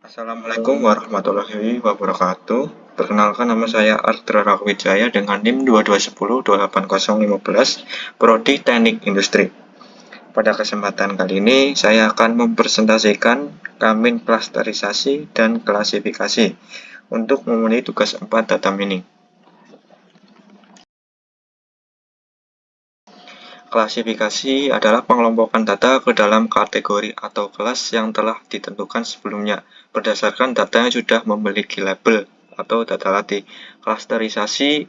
Assalamualaikum warahmatullahi wabarakatuh. Perkenalkan, nama saya Ardra Rakwijaya dengan NIM 221028015, Prodi Teknik Industri. Pada kesempatan kali ini, saya akan mempresentasikan Kamin klasterisasi dan klasifikasi untuk memenuhi tugas 4 data mining. Klasifikasi adalah pengelompokan data ke dalam kategori atau kelas yang telah ditentukan sebelumnya berdasarkan data yang sudah memiliki label atau data latih. Klasterisasi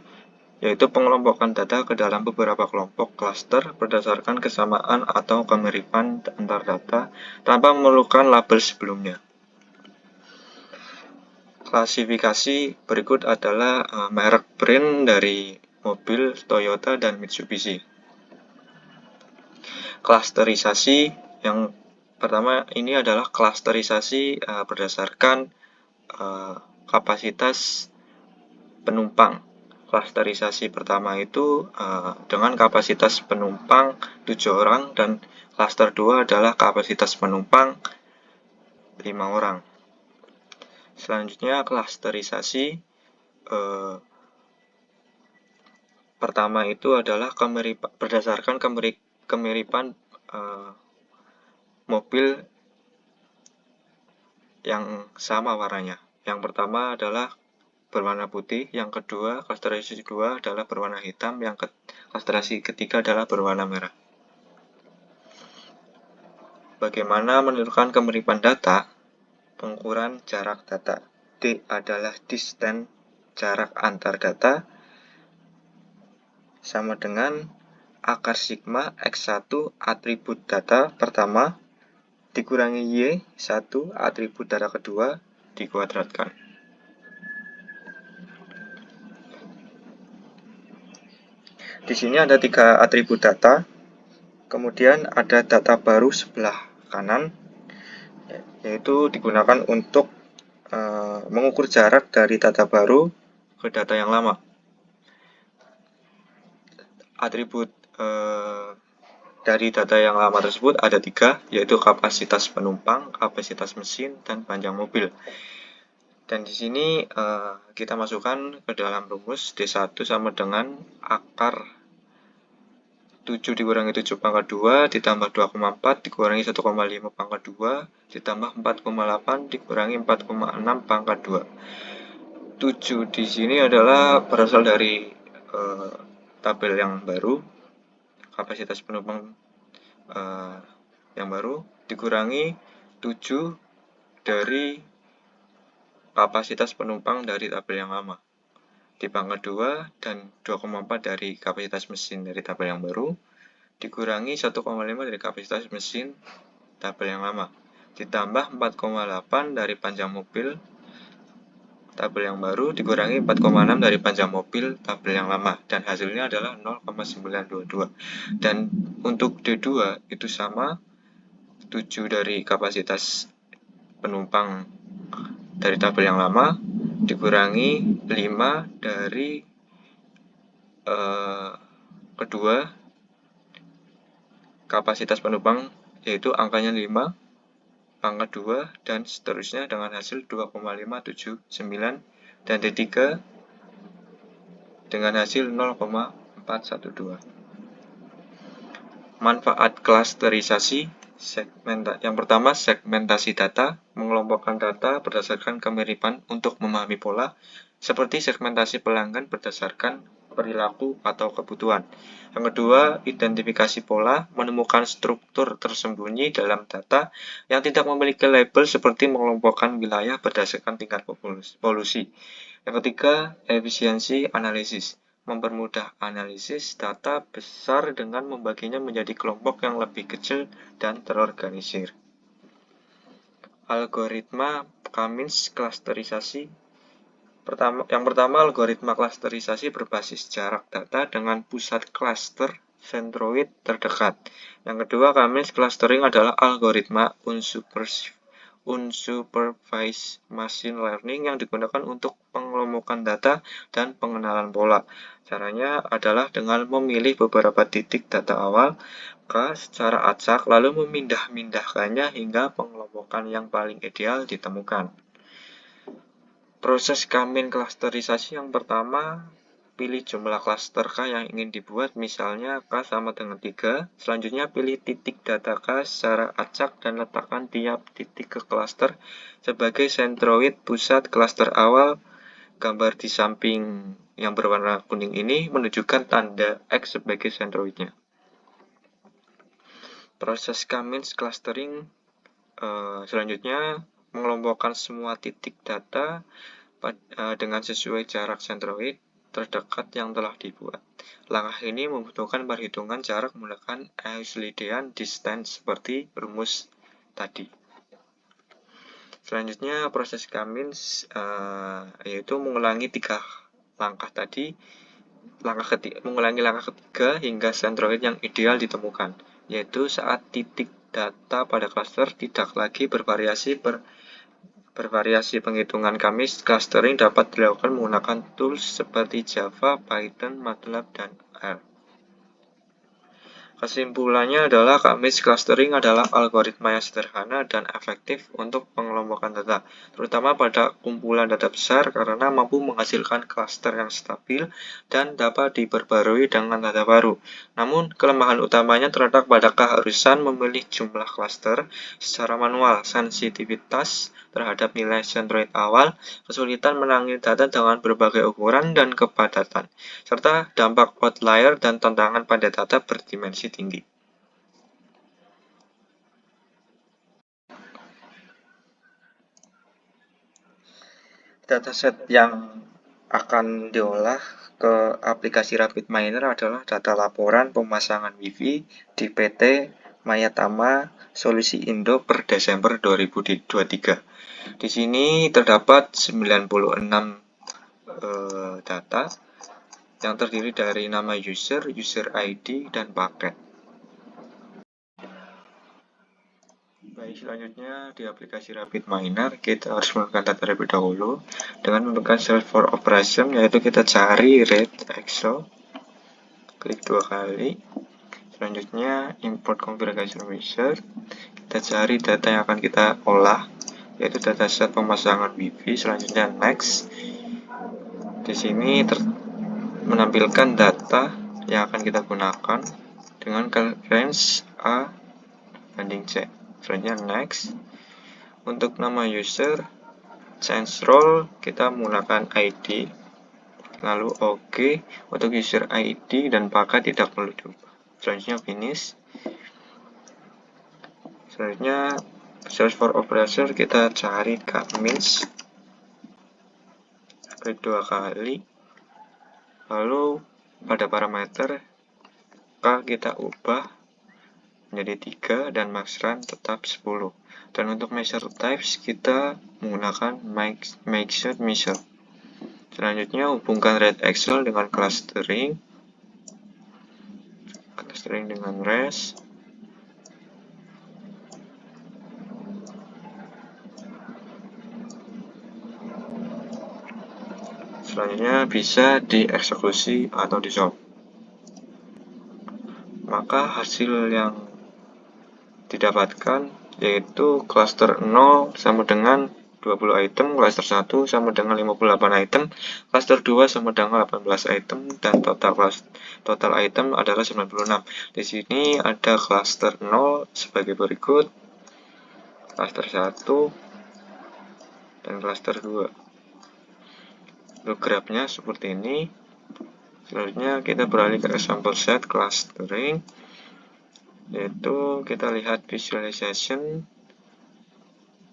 yaitu pengelompokan data ke dalam beberapa kelompok klaster berdasarkan kesamaan atau kemiripan antar data tanpa memerlukan label sebelumnya. Klasifikasi berikut adalah merek brand dari mobil Toyota dan Mitsubishi. Klasterisasi yang pertama ini adalah klasterisasi berdasarkan kapasitas penumpang. Klasterisasi pertama itu dengan kapasitas penumpang 7 orang dan klaster 2 adalah kapasitas penumpang 5 orang. Selanjutnya klasterisasi pertama itu adalah berdasarkan kemiripan mobil yang sama warnanya. Yang pertama adalah berwarna putih, yang kedua klasterisasi kedua adalah berwarna hitam, yang klasterisasi ketiga adalah berwarna merah. Bagaimana menentukan kemiripan data? Pengukuran jarak data. D adalah distance, jarak antar data, sama dengan akar sigma X1 atribut data pertama dikurangi Y1 atribut data kedua dikuadratkan. Di sini ada 3 atribut data, kemudian ada data baru sebelah kanan, yaitu digunakan untuk mengukur jarak dari data baru ke data yang lama. Atribut dari data yang lama tersebut ada 3, yaitu kapasitas penumpang, kapasitas mesin, dan panjang mobil. Dan di sini kita masukkan ke dalam rumus D1 sama dengan akar 7 dikurangi 7 pangkat 2 ditambah 2,4 dikurangi 1,5 pangkat 2 ditambah 4,8 dikurangi 4,6 pangkat 2. 7 di sini adalah berasal dari tabel yang baru, kapasitas penumpang yang baru dikurangi 7 dari kapasitas penumpang dari tabel yang lama di pangkat 2 dan 2,4 dari kapasitas mesin dari tabel yang baru dikurangi 1,5 dari kapasitas mesin tabel yang lama ditambah 4,8 dari panjang mobil tabel yang baru dikurangi 4,6 dari panjang mobil tabel yang lama, dan hasilnya adalah 0,922. Dan untuk D2 itu sama, 7 dari kapasitas penumpang dari tabel yang lama dikurangi 5 dari kedua kapasitas penumpang, yaitu angkanya 5 pangkat 2 dan seterusnya dengan hasil 2,579, dan D3 dengan hasil 0,412. Manfaat klasterisasi yang pertama, segmentasi data, mengelompokkan data berdasarkan kemiripan untuk memahami pola, seperti segmentasi pelanggan berdasarkan perilaku atau kebutuhan. Yang kedua, identifikasi pola, menemukan struktur tersembunyi dalam data yang tidak memiliki label seperti mengelompokkan wilayah berdasarkan tingkat polusi. Yang ketiga, efisiensi analisis, mempermudah analisis data besar dengan membaginya menjadi kelompok yang lebih kecil dan terorganisir. Algoritma Kamin klasterisasi. Yang pertama, algoritma klasterisasi berbasis jarak data dengan pusat klaster sentroid terdekat. Yang kedua, Kamin clustering adalah algoritma unsupervised machine learning yang digunakan untuk pengelompokan data dan pengenalan pola. Caranya adalah dengan memilih beberapa titik data awal secara acak, lalu memindah-mindahkannya hingga pengelompokan yang paling ideal ditemukan. Proses kami klasterisasi yang pertama, pilih jumlah klaster K yang ingin dibuat, misalnya K sama dengan 3. Selanjutnya pilih titik data K secara acak dan letakkan tiap titik ke klaster sebagai sentroid pusat klaster awal. Gambar di samping yang berwarna kuning ini menunjukkan tanda X sebagai sentroidnya. Proses kami clustering selanjutnya mengelompokkan semua titik data dengan sesuai jarak sentroid terdekat yang telah dibuat. Langkah ini membutuhkan perhitungan jarak menggunakan Euclidean distance seperti rumus tadi. Selanjutnya proses kami yaitu mengulangi 3 langkah tadi. Mengulangi langkah ketiga hingga sentroid yang ideal ditemukan, yaitu saat titik data pada klaster tidak lagi bervariasi. Penghitungan kami clustering dapat dilakukan menggunakan tools seperti Java, Python, MATLAB, dan R. Kesimpulannya adalah kami clustering adalah algoritma yang sederhana dan efektif untuk pengelompokan data, terutama pada kumpulan data besar karena mampu menghasilkan klaster yang stabil dan dapat diperbarui dengan data baru. Namun, kelemahan utamanya terletak pada keharusan memilih jumlah klaster secara manual, sensitivitas terhadap nilai sentroid awal, kesulitan menangani data dengan berbagai ukuran dan kepadatan, serta dampak outlier dan tantangan pada data berdimensi tinggi. Dataset yang akan diolah ke aplikasi RapidMiner adalah data laporan pemasangan WiFi di PT Mayatama Solusi Indo per Desember 2023. Di sini terdapat 96 data yang terdiri dari nama user, user ID, dan paket. Baik, selanjutnya di aplikasi RapidMiner kita harus menggunakan data terlebih dahulu dengan menggunakan search for operation, yaitu kita cari read Excel, klik 2 kali. Selanjutnya import configuration wizard, kita cari data yang akan kita olah, yaitu dataset pemasangan WiFi. Selanjutnya next. Di sini menampilkan data yang akan kita gunakan dengan range A banding C. Selanjutnya next. Untuk nama user, change role kita menggunakan ID, lalu OK. Untuk user ID dan paket tidak perlu diubah. Selanjutnya finish. Selanjutnya search for operator, kita cari Kmins, klik 2 kali, lalu pada parameter K kita ubah menjadi 3 dan max run tetap 10. Dan untuk measure types kita menggunakan mixed measure. Selanjutnya hubungkan read Excel dengan clustering dengan res. Selanjutnya bisa dieksekusi atau di-solve. Maka hasil yang didapatkan yaitu cluster 0 sama dengan 20 item, cluster 1 sama dengan 58 item, cluster 2 sama dengan 18 item, dan total item adalah 96. Di sini ada cluster 0 sebagai berikut, cluster 1 dan cluster 2. Untuk grafnya seperti ini. Selanjutnya kita beralih ke example set clustering, yaitu kita lihat visualization,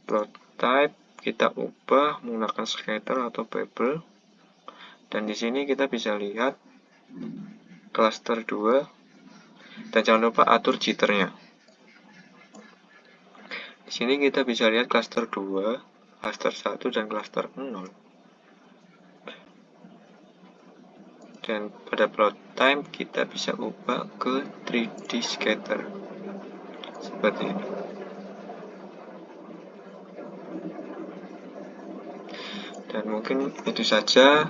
plot type kita ubah menggunakan scatter atau pebble, dan di sini kita bisa lihat cluster 2, dan jangan lupa atur jitternya. Di sini kita bisa lihat cluster 2, cluster 1, dan cluster 0. Dan pada plot time kita bisa ubah ke 3D scatter seperti ini. Dan mungkin itu saja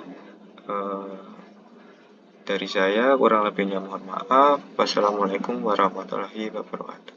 dari saya, kurang lebihnya mohon maaf. Wassalamualaikum warahmatullahi wabarakatuh.